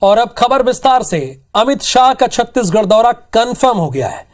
और अब खबर विस्तार से। अमित शाह का छत्तीसगढ़ दौरा कंफर्म हो गया है।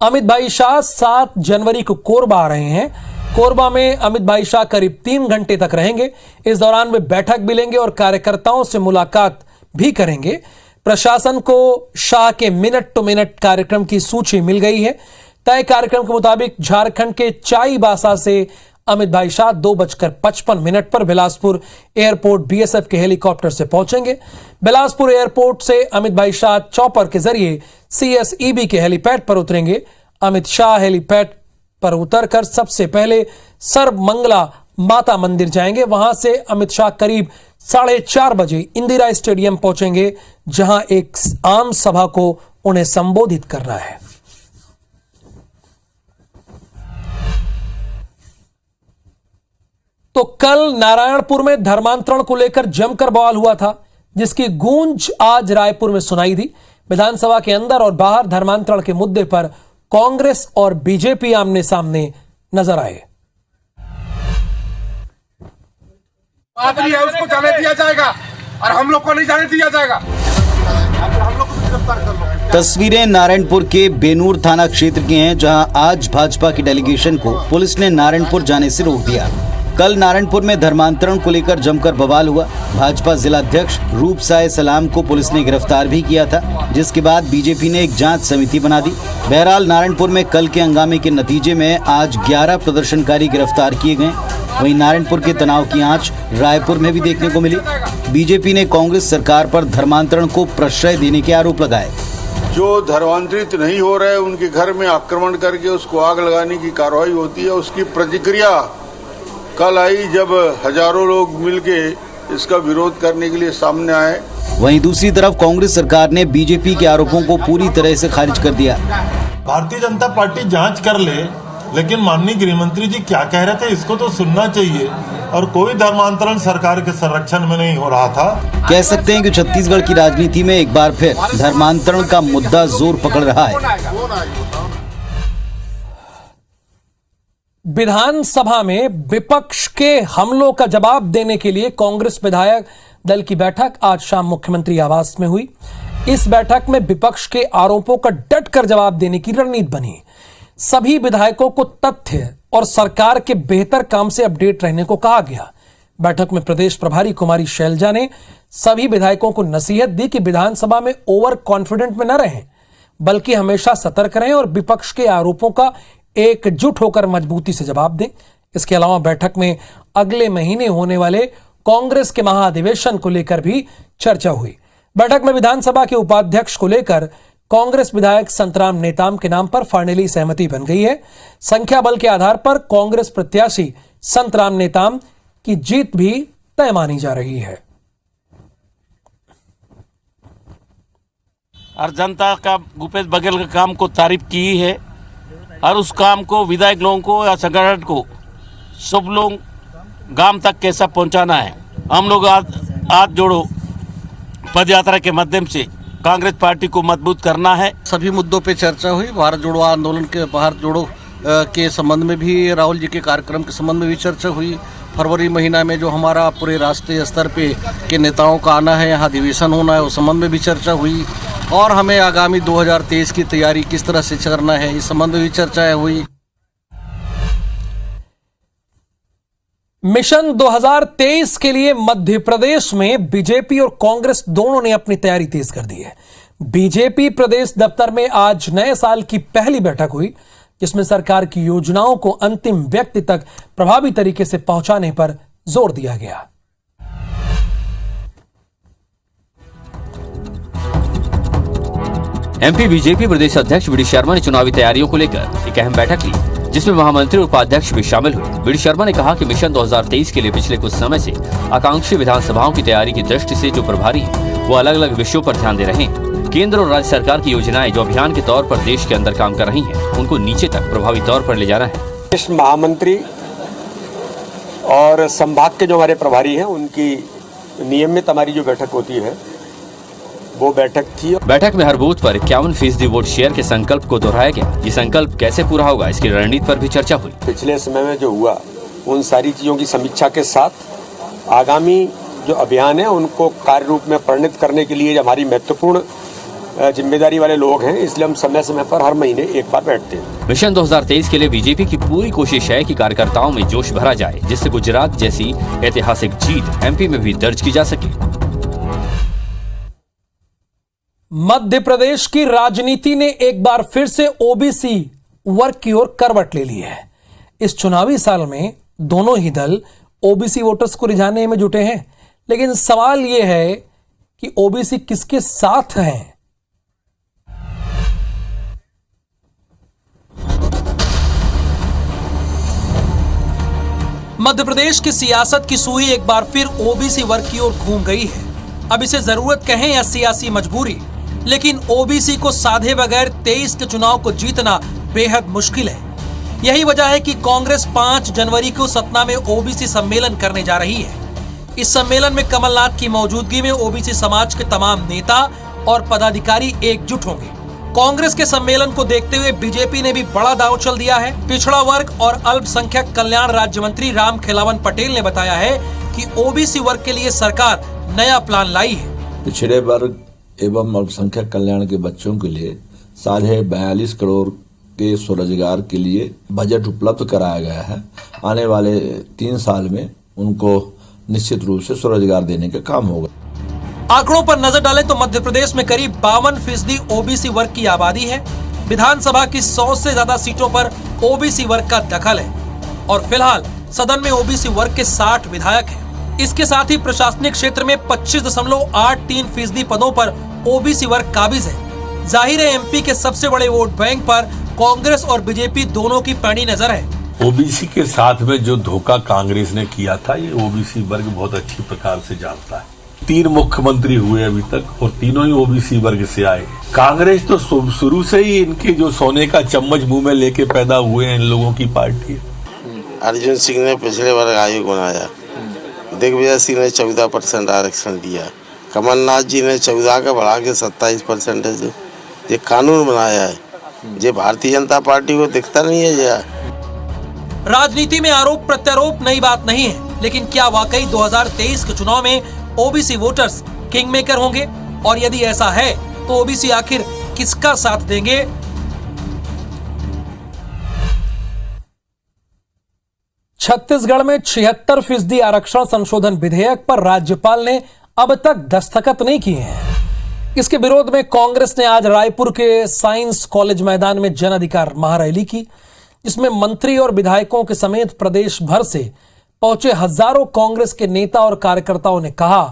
अमित भाई शाह 7 जनवरी को कोरबा आ रहे हैं। कोरबा में अमित भाई शाह करीब 3 घंटे तक रहेंगे। इस दौरान वे बैठक भी लेंगे और कार्यकर्ताओं से मुलाकात भी करेंगे। प्रशासन को शाह के मिनट टू मिनट कार्यक्रम की सूची मिल गई है। तय कार्यक्रम के मुताबिक झारखंड के चाईबासा से अमित भाई शाह 2:55 पर बिलासपुर एयरपोर्ट बीएसएफ के हेलीकॉप्टर से पहुंचेंगे। बिलासपुर एयरपोर्ट से अमित भाई शाह चॉपर के जरिए सीएसईबी के हेलीपैड पर उतरेंगे। अमित शाह हेलीपैड पर उतरकर सबसे पहले सर्वमंगला माता मंदिर जाएंगे। वहां से अमित शाह करीब 4:30 बजे इंदिरा स्टेडियम पहुंचेंगे, जहां एक आम सभा को उन्हें संबोधित करना है। तो कल नारायणपुर में धर्मांतरण को लेकर जमकर बवाल हुआ था, जिसकी गूंज आज रायपुर में सुनाई दी। विधानसभा के अंदर और बाहर धर्मांतरण के मुद्दे पर कांग्रेस और बीजेपी आमने सामने नजर आए। आदमी है उसको जाने दिया जाएगा और हम लोग को नहीं जाने दिया जाएगा। हम लोग को गिरफ्तार कर लो। तस्वीरें नारायणपुर के बेनूर थाना क्षेत्र की हैं, जहां आज भाजपा की डेलीगेशन को पुलिस ने नारायणपुर जाने से रोक दिया। कल नारायणपुर में धर्मांतरण को लेकर जमकर बवाल हुआ। भाजपा जिलाध्यक्ष रूप साय सलाम को पुलिस ने गिरफ्तार भी किया था, जिसके बाद बीजेपी ने एक जांच समिति बना दी। बहरहाल नारायणपुर में कल के हंगामे के नतीजे में आज 11 प्रदर्शनकारी गिरफ्तार किए गए। वहीं नारायणपुर के तनाव की आंच रायपुर में भी देखने को मिली। बीजेपी ने कांग्रेस सरकार पर धर्मांतरण को प्रश्रय देने के आरोप लगाए। जो धर्मांतरित नहीं हो रहे उनके घर में आक्रमण करके उसको आग लगाने की कार्रवाई होती है, उसकी प्रतिक्रिया कल आई जब हजारों लोग मिलके इसका विरोध करने के लिए सामने आए। वहीं दूसरी तरफ कांग्रेस सरकार ने बीजेपी के आरोपों को पूरी तरह से खारिज कर दिया। भारतीय जनता पार्टी जांच कर ले, लेकिन माननीय गृह मंत्री जी क्या कह रहे थे इसको तो सुनना चाहिए। और कोई धर्मांतरण सरकार के संरक्षण में नहीं हो रहा था। कह सकते हैं कि छत्तीसगढ़ की राजनीति में एक बार फिर धर्मांतरण का मुद्दा जोर पकड़ रहा है। विधानसभा में विपक्ष के हमलों का जवाब देने के लिए कांग्रेस विधायक दल की बैठक आज शाम मुख्यमंत्री आवास में हुई। इस बैठक में विपक्ष के आरोपों का डटकर जवाब देने की रणनीति बनी। सभी विधायकों को तथ्य और सरकार के बेहतर काम से अपडेट रहने को कहा गया। बैठक में प्रदेश प्रभारी कुमारी शैलजा ने सभी विधायकों को नसीहत दी कि विधानसभा में ओवर कॉन्फिडेंट में न रहें, बल्कि हमेशा सतर्क रहें और विपक्ष के आरोपों का एकजुट होकर मजबूती से जवाब दें। इसके अलावा बैठक में अगले महीने होने वाले कांग्रेस के महाधिवेशन को लेकर भी चर्चा हुई। बैठक में विधानसभा के उपाध्यक्ष को लेकर कांग्रेस विधायक संतराम नेताम के नाम पर फाइनली सहमति बन गई है। संख्या बल के आधार पर कांग्रेस प्रत्याशी संतराम नेताम की जीत भी तय मानी जा रही है। और जनता का भूपेश बघेल के काम को तारीफ की है और उस काम को विधायक लोगों को या संगठन को सब लोग गांव तक कैसा पहुंचाना है। हम लोग आज जोड़ो पद यात्रा के माध्यम से कांग्रेस पार्टी को मजबूत करना है। सभी मुद्दों पे चर्चा हुई। भारत जोड़ो आंदोलन के भारत जोड़ो के संबंध में भी, राहुल जी के कार्यक्रम के संबंध में भी चर्चा हुई। फरवरी महीना में जो हमारा पूरे राष्ट्रीय स्तर पे के नेताओं का आना है, यहाँ अधिवेशन होना है, उस संबंध में भी चर्चा हुई। और हमें आगामी 2023 की तैयारी किस तरह से करना है, इस संबंध में भी चर्चाएं हुई। मिशन 2023 के लिए मध्य प्रदेश में बीजेपी और कांग्रेस दोनों ने अपनी तैयारी तेज कर दी है। बीजेपी प्रदेश दफ्तर में आज नए साल की पहली बैठक हुई, जिसमें सरकार की योजनाओं को अंतिम व्यक्ति तक प्रभावी तरीके से पहुंचाने पर जोर दिया गया। एमपी बीजेपी प्रदेश अध्यक्ष वी डी शर्मा ने चुनावी तैयारियों को लेकर एक अहम बैठक ली, जिसमें महामंत्री और उपाध्यक्ष भी शामिल हुए। वी डी शर्मा ने कहा कि मिशन 2023 के लिए पिछले कुछ समय से आकांक्षी विधानसभाओं की तैयारी की दृष्टि से जो प्रभारी हैं, वो अलग अलग विषयों पर ध्यान दे रहे हैं। केंद्र और राज्य सरकार की योजनाएं जो अभियान के तौर पर देश के अंदर काम कर रही हैं, उनको नीचे तक प्रभावी तौर पर ले जाना है। महामंत्री और संभाग के जो हमारे प्रभारी हैं, उनकी नियमित हमारी जो बैठक होती है, वो बैठक थी। बैठक में हर बूथ पर 51% वोट शेयर के संकल्प को दोहराया गया। ये संकल्प कैसे पूरा होगा, इसकी रणनीति पर भी चर्चा हुई। पिछले समय में जो हुआ, उन सारी चीजों की समीक्षा के साथ आगामी जो अभियान है उनको कार्य रूप में परिणत करने के लिए हमारी महत्वपूर्ण जिम्मेदारी वाले लोग हैं, इसलिए हम समय समय पर हर महीने एक बार बैठते हैं। मिशन 2023 के लिए बीजेपी की पूरी कोशिश है कि कार्यकर्ताओं में जोश भरा जाए, जिससे गुजरात जैसी ऐतिहासिक जीत एमपी में भी दर्ज की जा सके। मध्य प्रदेश की राजनीति ने एक बार फिर से ओबीसी वर्ग की ओर करवट ले ली है। इस चुनावी साल में दोनों ही दल ओबीसी वोटर्स को रिझाने में जुटे हैं, लेकिन सवाल यह है कि ओबीसी किसके साथ हैं। मध्य प्रदेश की सियासत की सुई एक बार फिर ओबीसी वर्ग की ओर घूम गई है। अब इसे जरूरत कहें या सियासी मजबूरी, लेकिन ओबीसी को साधे बगैर 23 के चुनाव को जीतना बेहद मुश्किल है। यही वजह है कि कांग्रेस 5 जनवरी को सतना में ओबीसी सम्मेलन करने जा रही है। इस सम्मेलन में कमलनाथ की मौजूदगी में ओबीसी समाज के तमाम नेता और पदाधिकारी एकजुट होंगे। कांग्रेस के सम्मेलन को देखते हुए बीजेपी ने भी बड़ा दांव चल दिया है। पिछड़ा वर्ग और अल्पसंख्यक कल्याण राज्य मंत्री रामखेलावन पटेल ने बताया है कि ओबीसी वर्ग के लिए सरकार नया प्लान लाई है। पिछड़े वर्ग एवं अल्पसंख्यक कल्याण के बच्चों के लिए 42.5 करोड़ के स्वरोजगार के लिए बजट उपलब्ध कराया गया है। आने वाले 3 साल में उनको निश्चित रूप से स्वरोजगार देने का काम होगा। आंकड़ों पर नजर डालें तो मध्य प्रदेश में करीब 52% ओबीसी वर्ग की आबादी है। विधानसभा की 100 से ज्यादा सीटों पर ओबीसी वर्ग का दखल है और फिलहाल सदन में ओबीसी वर्ग के 60 विधायक हैं। इसके साथ ही प्रशासनिक क्षेत्र में 25.83% पदों पर ओबीसी वर्ग काबिज है। जाहिर है एमपी के सबसे बड़े वोट बैंक पर कांग्रेस और बीजेपी दोनों की पैनी नजर है। ओबीसी के साथ में जो धोखा कांग्रेस ने किया था, ये ओबीसी वर्ग बहुत अच्छी प्रकार से जानता है। 3 मुख्यमंत्री हुए अभी तक और तीनों ही ओबीसी वर्ग से आए। कांग्रेस तो शुरू से ही इनके जो सोने का चम्मच मुंह में लेके पैदा हुए हैं इन लोगों की पार्टी। अर्जुन सिंह ने पिछले वर्ग आयोग बनाया, दिग्विजय सिंह ने 14% आरक्षण दिया, कमलनाथ जी ने 14 का बढ़ा के 27% ये कानून बनाया है। ये भारतीय जनता पार्टी को दिखता नहीं है। ये राजनीति में आरोप प्रत्यारोप नई बात नहीं है, लेकिन क्या वाकई 2023 के चुनाव में ओबीसी वोटर्स किंग मेकर होंगे? और यदि ऐसा है तो ओबीसी आखिर किसका साथ देंगे? छत्तीसगढ़ में 76% आरक्षण संशोधन विधेयक पर राज्यपाल ने अब तक दस्तखत नहीं किए हैं। इसके विरोध में कांग्रेस ने आज रायपुर के साइंस कॉलेज मैदान में जन अधिकार महारैली की, जिसमें मंत्री और विधायकों के समेत प्रदेश भर से पहुंचे हजारों कांग्रेस के नेता और कार्यकर्ताओं ने कहा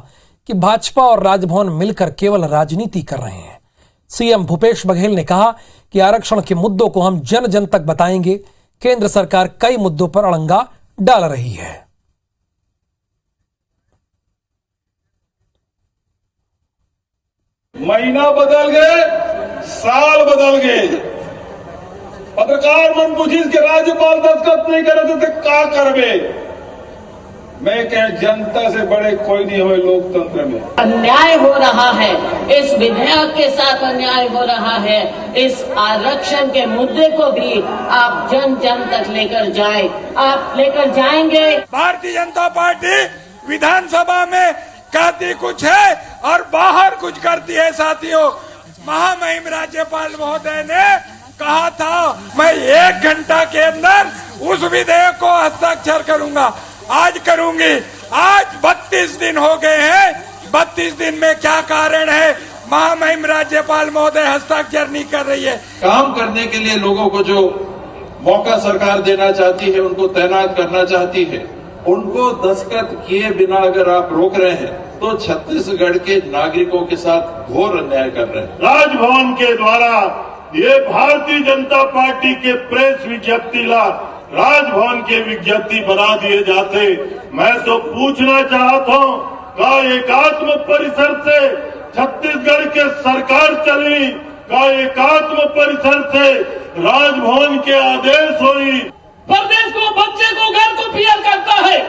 कि भाजपा और राजभवन मिलकर केवल राजनीति कर रहे हैं। सीएम भूपेश बघेल ने कहा कि आरक्षण के मुद्दों को हम जन जन तक बताएंगे। केंद्र सरकार कई मुद्दों पर अड़ंगा डाल रही है। महीना बदल गए, साल बदल गए। पत्रकार मन पूछिस के राज्यपाल दस्तखत नहीं करे थे क्या करबे? मैं कह जनता से बड़े कोई नहीं हुए लोकतंत्र में। अन्याय हो रहा है, इस विधेयक के साथ अन्याय हो रहा है। इस आरक्षण के मुद्दे को भी आप जन जन तक लेकर जाए, आप लेकर जाएंगे। भारतीय जनता पार्टी विधानसभा में कहती कुछ है और बाहर कुछ करती है। साथियों, महामहिम राज्यपाल महोदय ने कहा था मैं 1 घंटा के अंदर उस विधेयक को हस्ताक्षर करूंगा। आज करूंगी। आज 32 दिन हो गए हैं। 32 दिन में क्या कारण है महामहिम राज्यपाल महोदय हस्ताक्षर नहीं कर रही है? काम करने के लिए लोगों को जो मौका सरकार देना चाहती है, उनको तैनात करना चाहती है, उनको दस्तखत किए बिना अगर आप रोक रहे हैं तो छत्तीसगढ़ के नागरिकों के साथ घोर अन्याय कर रहे हैं। राजभवन के द्वारा ये भारतीय जनता पार्टी के प्रेस विज्ञप्ति ला राजभवन के विज्ञप्ति बना दिए जाते। मैं तो पूछना चाहता हूँ, का एकात्म परिसर से छत्तीसगढ़ के सरकार चली? का एकात्म परिसर से राजभवन के आदेश हुई? प्रदेश को, बच्चे को, घर को पीआर करता है,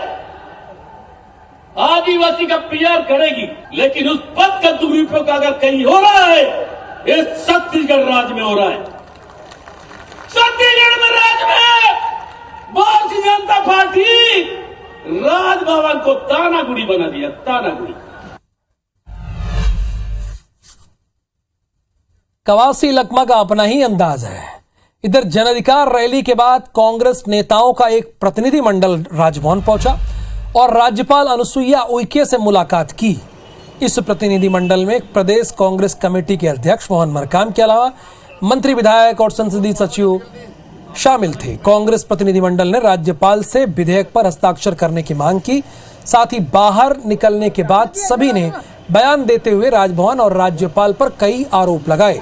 आदिवासी का पीआर करेगी, लेकिन उस पद का दुरुपयोग अगर कहीं हो रहा है, इस छत्तीसगढ़ राज्य में हो रहा है। छत्तीसगढ़ में राज्य में भारतीय जनता पार्टी राजभवन को तानागुड़ी बना दिया, तानागुड़ी। कवासी लकमा का अपना ही अंदाज है। इधर जन अधिकार रैली के बाद कांग्रेस नेताओं का एक प्रतिनिधिमंडल राजभवन पहुंचा और राज्यपाल अनुसुईया उइके से मुलाकात की। इस प्रतिनिधिमंडल में प्रदेश कांग्रेस कमेटी के अध्यक्ष मोहन मरकाम के अलावा मंत्री, विधायक और संसदीय सचिव शामिल थे। कांग्रेस प्रतिनिधिमंडल ने राज्यपाल से विधेयक पर हस्ताक्षर करने की मांग की। साथ ही बाहर निकलने के बाद सभी ने बयान देते हुए राजभवन और राज्यपाल पर कई आरोप लगाए।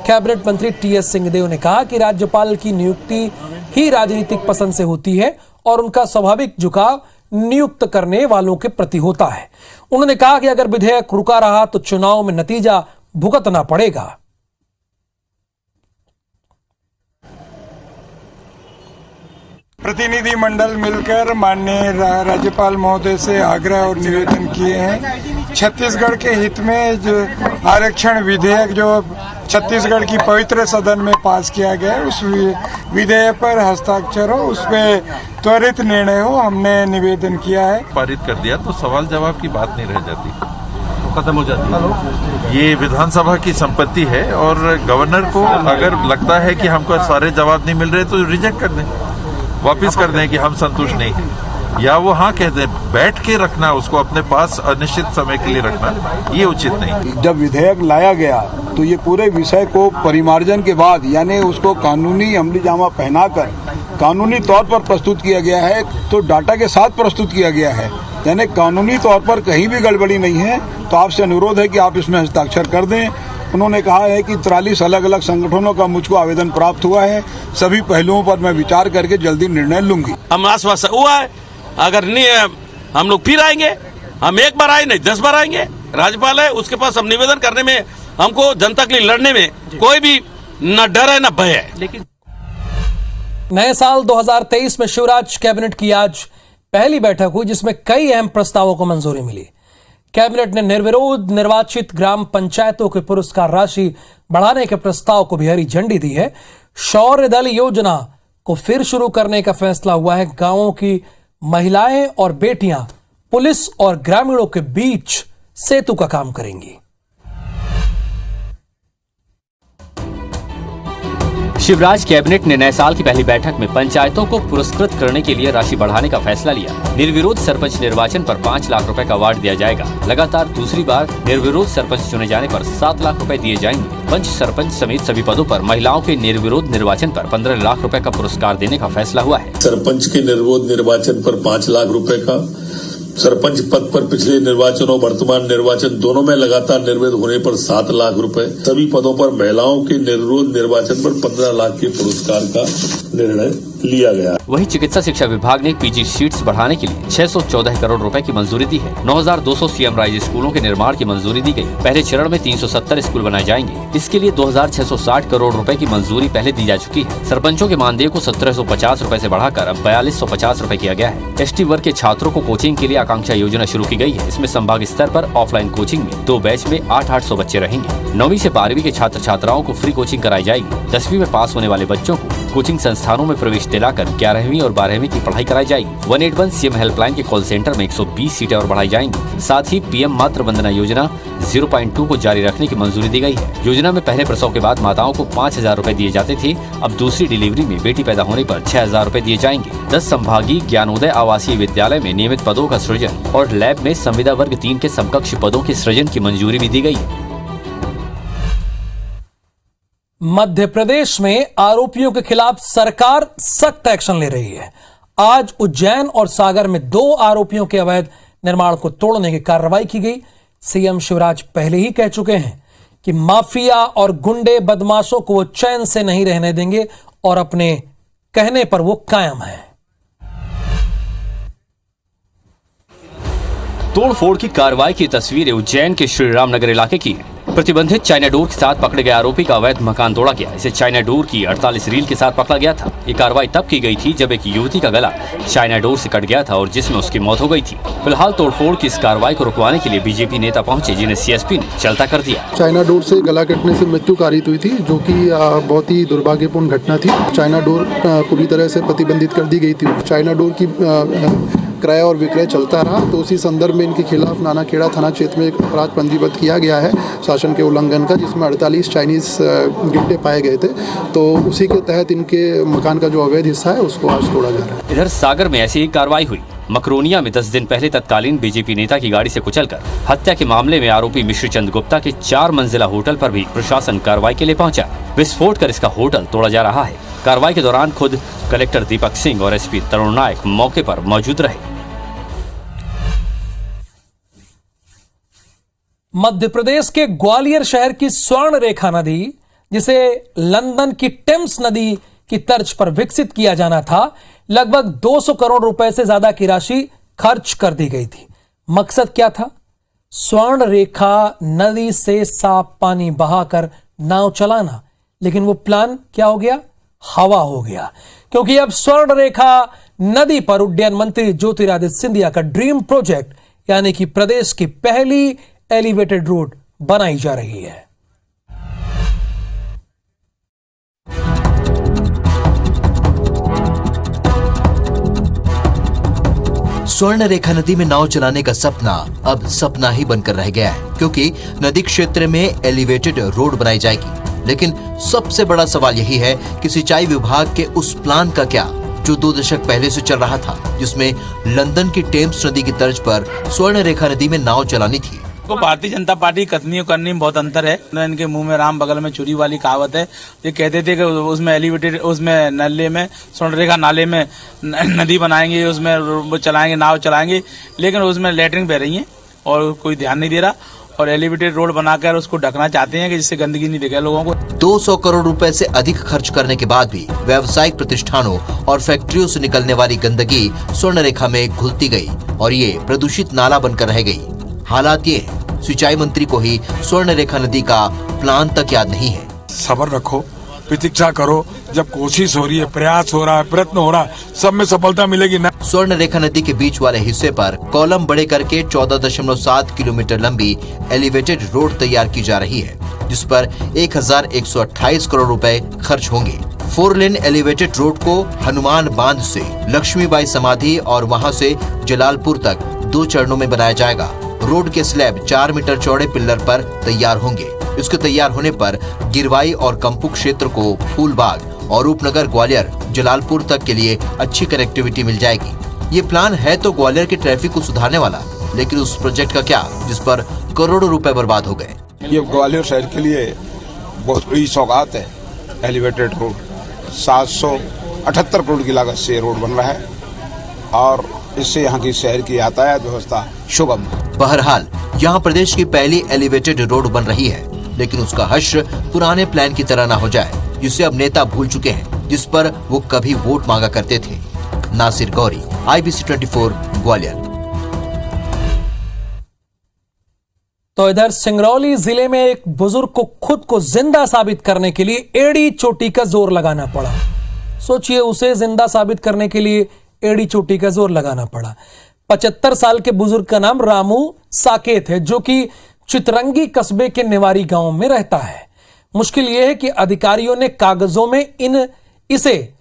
कैबिनेट मंत्री टीएस सिंहदेव ने कहा कि राज्यपाल की नियुक्ति ही राजनीतिक पसंद से होती है और उनका स्वाभाविक झुकाव नियुक्त करने वालों के प्रति होता है। उन्होंने कहा कि अगर विधेयक रुका रहा तो चुनाव में नतीजा भुगतना पड़ेगा। प्रतिनिधि मंडल मिलकर माननीय राज्यपाल महोदय से आग्रह और निवेदन किए हैं। छत्तीसगढ़ के हित में जो आरक्षण विधेयक जो छत्तीसगढ़ की पवित्र सदन में पास किया गया है, उस विधेयक पर हस्ताक्षर हो, उस पर त्वरित निर्णय हो, हमने निवेदन किया है। पारित कर दिया तो सवाल जवाब की बात नहीं रह जाती, तो खत्म हो जाती है। ये विधानसभा की संपत्ति है और गवर्नर को अगर लगता है कि हमको सारे जवाब नहीं मिल रहे तो रिजेक्ट कर दें, वापिस कर दें कि हम संतुष्ट नहीं हैं, या वो हाँ कह दें। बैठ के रखना उसको अपने पास अनिश्चित समय के लिए रखना ये उचित नहीं। जब विधेयक लाया गया तो ये पूरे विषय को परिमार्जन के बाद यानी उसको कानूनी अमली जामा पहनाकर कानूनी तौर पर प्रस्तुत किया गया है, तो डाटा के साथ प्रस्तुत किया गया है, यानी कानूनी तौर पर कहीं भी गड़बड़ी नहीं है। तो आपसे अनुरोध है कि आप इसमें हस्ताक्षर कर दें। उन्होंने कहा है कि 43 अलग अलग संगठनों का मुझको आवेदन प्राप्त हुआ है, सभी पहलुओं पर मैं विचार करके जल्दी निर्णय लूंगी। हम आश्वासन हुआ है, अगर नहीं हम लोग फिर आएंगे, हम एक बार आए नहीं 10 बार आएंगे। राज्यपाल है, उसके पास हम निवेदन करने में, हमको जनता के लिए लड़ने में कोई भी न डर है न भय है। लेकिन नए साल 2023 में शिवराज कैबिनेट की आज पहली बैठक हुई, जिसमें कई अहम प्रस्तावों को मंजूरी मिली। कैबिनेट ने निर्विरोध निर्वाचित ग्राम पंचायतों के पुरस्कार राशि बढ़ाने के प्रस्ताव को भी हरी झंडी दी है। शौर्य दल योजना को फिर शुरू करने का फैसला हुआ है। गांवों की महिलाएं और बेटियां पुलिस और ग्रामीणों के बीच सेतु का काम करेंगी। शिवराज कैबिनेट ने नए साल की पहली बैठक में पंचायतों को पुरस्कृत करने के लिए राशि बढ़ाने का फैसला लिया। निर्विरोध सरपंच निर्वाचन पर 5 लाख रुपए का अवार्ड दिया जाएगा। लगातार दूसरी बार निर्विरोध सरपंच चुने जाने पर 7 लाख रुपए दिए जाएंगे। पंच सरपंच समेत सभी पदों पर महिलाओं के निर्विरोध निर्वाचन पर 15 लाख रुपए का पुरस्कार देने का फैसला हुआ है। सरपंच के निर्विरोध निर्वाचन पर 5 लाख रुपए का, सरपंच पद पर पिछले निर्वाचन और वर्तमान निर्वाचन दोनों में लगातार निर्विरोध होने पर 7 लाख रुपए, सभी पदों पर महिलाओं के निर्विरोध निर्वाचन पर 15 लाख के पुरस्कार का निर्णय लिया गया। वहीं चिकित्सा शिक्षा विभाग ने पीजी सीट्स बढ़ाने के लिए 614 करोड़ रुपए की मंजूरी दी है। 9200 सीएम राइज स्कूलों के निर्माण की मंजूरी दी गई। पहले चरण में 370 स्कूल बनाए जाएंगे। इसके लिए 2660 करोड़ रुपए की मंजूरी पहले दी जा चुकी है। सरपंचों के मानदेय को 1750 रुपए से बढ़ाकर अब 4250 रुपए किया गया है। एसटी वर्ग के छात्रों को कोचिंग के लिए आकांक्षा योजना शुरू की गई है। इसमें संभाग स्तर पर ऑफलाइन कोचिंग में 2 बैच में 800 बच्चे रहेंगे। 9वीं से 12वीं के छात्र छात्राओं को फ्री कोचिंग कराई जाएगी। 10वीं में पास होने वाले बच्चों को कोचिंग संस्थानों में प्रवेश दिलाकर 11वीं और 12वीं की पढ़ाई कराई जाएगी। 181 सीएम हेल्पलाइन के कॉल सेंटर में 120 सीटें और बढ़ाई जाएंगी। साथ ही पीएम मातृ वंदना योजना 0.2 को जारी रखने की मंजूरी दी गई है। योजना में पहले प्रसव के बाद माताओं को 5000 रुपए दिए जाते थे, अब दूसरी डिलीवरी में बेटी पैदा होने पर 6000 रुपए दिए जाएंगे। 10 संभागीय ज्ञानोदय आवासीय विद्यालय में नियमित पदों का सृजन और लैब में संविदा वर्ग 3 के समकक्ष पदों के सृजन की मंजूरी भी दी गई है। मध्य प्रदेश में आरोपियों के खिलाफ सरकार सख्त एक्शन ले रही है। आज उज्जैन और सागर में 2 आरोपियों के अवैध निर्माण को तोड़ने की कार्रवाई की गई। सीएम शिवराज पहले ही कह चुके हैं कि माफिया और गुंडे बदमाशों को वो चैन से नहीं रहने देंगे और अपने कहने पर वो कायम है। तोड़फोड़ की कार्रवाई की तस्वीरें उज्जैन के श्री राम नगर इलाके की हैं। प्रतिबंधित चाइना डोर के साथ पकड़े गए आरोपी का अवैध मकान तोड़ा गया। इसे चाइना डोर की 48 रील के साथ पकड़ा गया था। ये कार्रवाई तब की गई थी जब एक युवती का गला चाइना डोर से कट गया था और जिसमें उसकी मौत हो गई थी। फिलहाल तोड़फोड़ की इस कार्रवाई को रुकवाने के लिए बीजेपी नेता पहुंचे, जिन्हें सीएसपी ने चलता कर दिया। चाइना डोर से गला कटने से मृत्यु कारित हुई थी, जो कि बहुत ही दुर्भाग्यपूर्ण घटना थी। चाइना डोर पूरी तरह से प्रतिबंधित कर दी गई थी। चाइना डोर की क्रय और विक्रय चलता रहा। तो उसी संदर्भ में इनके खिलाफ नानाखेड़ा थाना क्षेत्र में एक अपराध पंजीबद्ध किया गया है शासन के उल्लंघन का, जिसमें 48 चाइनीज गिट्टे पाए गए थे। तो उसी के तहत इनके मकान का जो अवैध हिस्सा है उसको आज तोड़ा जा रहा है। इधर सागर में ऐसी ही कार्रवाई हुई। मकरोनिया में 10 दिन पहले तत्कालीन बीजेपी नेता की गाड़ी से कुचलकर हत्या के मामले में आरोपी मिश्र चंद गुप्ता के 4 मंजिला होटल पर भी प्रशासन कार्रवाई के लिए पहुंचा। विस्फोट कर इसका होटल तोड़ा जा रहा है। कार्रवाई के दौरान खुद कलेक्टर दीपक सिंह और एसपी तरुण नायक मौके पर मौजूद रहे। मध्य प्रदेश के ग्वालियर शहर की स्वर्ण रेखा नदी, जिसे लंदन की टेम्स नदी की तर्ज पर विकसित किया जाना था, लगभग 200 करोड़ रुपए से ज्यादा की राशि खर्च कर दी गई थी। मकसद क्या था? स्वर्ण रेखा नदी से साफ पानी बहाकर नाव चलाना। लेकिन वो प्लान क्या हो गया? हवा हो गया, क्योंकि अब स्वर्ण रेखा नदी पर उड्डयन मंत्री ज्योतिरादित्य सिंधिया का ड्रीम प्रोजेक्ट यानी कि प्रदेश की पहली एलिवेटेड रोड बनाई जा रही है। स्वर्ण रेखा नदी में नाव चलाने का सपना अब सपना ही बनकर रह गया है, क्योंकि नदी क्षेत्र में एलिवेटेड रोड बनाई जाएगी। लेकिन सबसे बड़ा सवाल यही है कि सिंचाई विभाग के उस प्लान का क्या, जो 2 दशक पहले से चल रहा था, जिसमें लंदन की टेम्स नदी की तर्ज पर स्वर्ण रेखा नदी में नाव चलानी थी। तो भारतीय जनता पार्टी कथनी करनी में बहुत अंतर है। इनके मुंह में राम बगल में चुरी वाली कहावत है। ये कहते थे कि उसमें एलिवेटेड, उसमें नले में स्वर्ण रेखा नाले में नदी बनाएंगे, उसमें चलाएंगे, नाव चलाएंगे, लेकिन उसमें लेटरिन बह रही है और कोई ध्यान नहीं दे रहा। और एलिवेटेड रोड बनाकर उसको ढकना चाहते हैं कि जिससे गंदगी नहीं दिखे लोगों को। 200 करोड़ रुपए से अधिक खर्च करने के बाद भी व्यावसायिक प्रतिष्ठानों और फैक्ट्रियों से निकलने वाली गंदगी स्वर्ण रेखा में घुलती गई और ये प्रदूषित नाला बनकर रह गई। हालात ये है, सिंचाई मंत्री को ही स्वर्ण रेखा नदी का प्लान तक याद नहीं है। सब्र रखो, प्रतीक्षा करो, जब कोशिश हो रही है, प्रयास हो रहा है, प्रयत्न हो रहा है, सब में सफलता मिलेगी ना। स्वर्ण रेखा नदी के बीच वाले हिस्से पर कॉलम बड़े करके 14.7 किलोमीटर लंबी एलिवेटेड रोड तैयार की जा रही है, जिस पर 1128 करोड़ रुपए खर्च होंगे। 4 लेन एलिवेटेड रोड को हनुमान बांध से लक्ष्मीबाई समाधि और वहां से जलालपुर तक 2 चरणों में बनाया जाएगा। रोड के स्लैब 4 मीटर चौड़े पिल्लर पर तैयार होंगे। इसके तैयार होने पर गिरवाई और कंपू क्षेत्र को फूलबाग और रूपनगर, ग्वालियर, जलालपुर तक के लिए अच्छी कनेक्टिविटी मिल जाएगी। ये प्लान है तो ग्वालियर के ट्रैफिक को सुधारने वाला, लेकिन उस प्रोजेक्ट का क्या, जिस पर करोड़ों रुपए बर्बाद हो गए। ये ग्वालियर शहर के लिए बहुत बड़ी सौगात है। एलिवेटेड रोड 778 करोड़ की लागत से रोड बन रहा है और इससे यहाँ की शहर की यातायात व्यवस्था सुगम। बहरहाल यहाँ प्रदेश की पहली एलिवेटेड रोड बन रही है, लेकिन उसका हश्र पुराने प्लान की तरह ना हो जाए, जिसे अब नेता भूल चुके हैं, जिस पर वो कभी वोट मांगा करते थे। नासिर गौरी, IBC 24, ग्वालियर। तो इधर सिंगरौली जिले में एक बुजुर्ग को खुद को जिंदा साबित करने के लिए एड़ी चोटी का जोर लगाना पड़ा। सोचिए, उसे जिंदा साबित करने के लिए एड़ी चोटी का जोर लगाना पड़ा। 75 साल के बुजुर्ग का नाम रामू साकेत है, जो कि चितरंगी कस्बे के निवारी गांव में रहता है। मुश्किल यह है कि अधिकारियों ने कागजों में इसे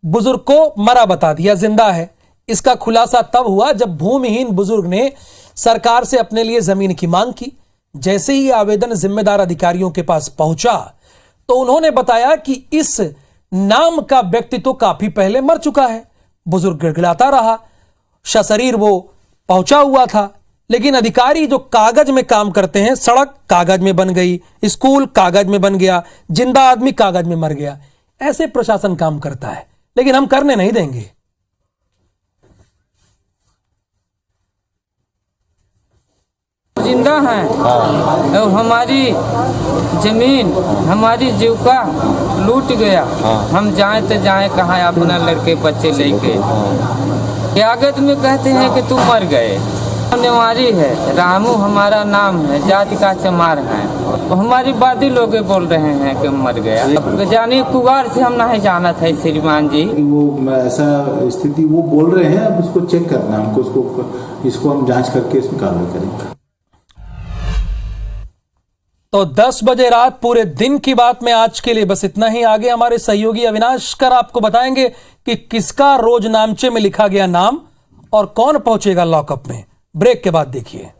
बुजुर्ग को मरा बता दिया, जिंदा है। इसका खुलासा तब हुआ जब भूमिहीन बुजुर्ग ने सरकार से अपने लिए जमीन की मांग की। जैसे ही आवेदन जिम्मेदार अधिकारियों के पास पहुंचा तो उन्होंने बताया कि इस नाम का व्यक्ति तो काफी पहले मर चुका है। बुजुर्ग गिड़गिड़ाता रहा। सशरीर वो पहुंचा हुआ था, लेकिन अधिकारी जो कागज में काम करते हैं, सड़क कागज में बन गई, स्कूल कागज में बन गया, जिंदा आदमी कागज में मर गया। ऐसे प्रशासन काम करता है, लेकिन हम करने नहीं देंगे। जिंदा हैं और हमारी जमीन, हमारी जीविका लूट गया। हम जाएं तो जाएं कहाँ, अपना लड़के बच्चे लेके। कागज में कहते हैं कि तुम मर गए। निवारी है, रामू हमारा नाम है, जाति का चमार है। हमारी बादी लोग बोल रहे हैं कि मर गया। जाने कुगार से हम नहीं जाना था श्रीमान जी। वो ऐसा स्थिति वो बोल रहे हैं, अब उसको चेक करना है हमको, इसको हम जांच करके इसमें कार्रवाई करेंगे। तो 10 बजे रात पूरे दिन की बात में आज के लिए बस इतना ही। आगे हमारे सहयोगी अविनाश कर आपको बताएंगे कि किसका रोज नामचे में लिखा गया नाम और कौन पहुंचेगा लॉकअप में, ब्रेक के बाद देखिए।